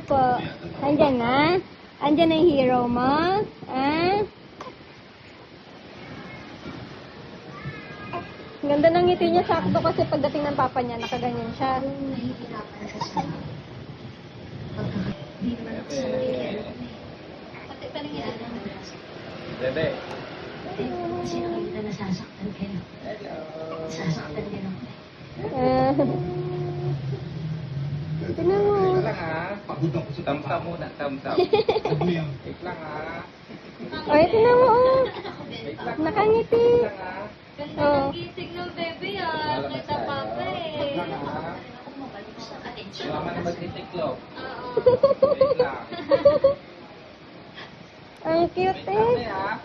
po. Andyan na? Andyan na yung hero mo? Ah? Ang ganda ng ngiti niya, sakto kasi pagdating ng papa niya, nakaganyan siya. Bebe. Kasi nakikita na sasaktan kayo. Sasaktan din ako. Tignan mo. Wait lang ha. Thumbs up muna, thumbs up. Wait lang ha. O, tignan mo. Oh. Wait lang. Nakangiti. Wait lang ha. Ganda ng gising ng bebe ah. Kita papa Wait lang eh. ha. Attention. Mama na magtitiklop. Oo. Wait lang. Ang cute Wait lang eh. ha.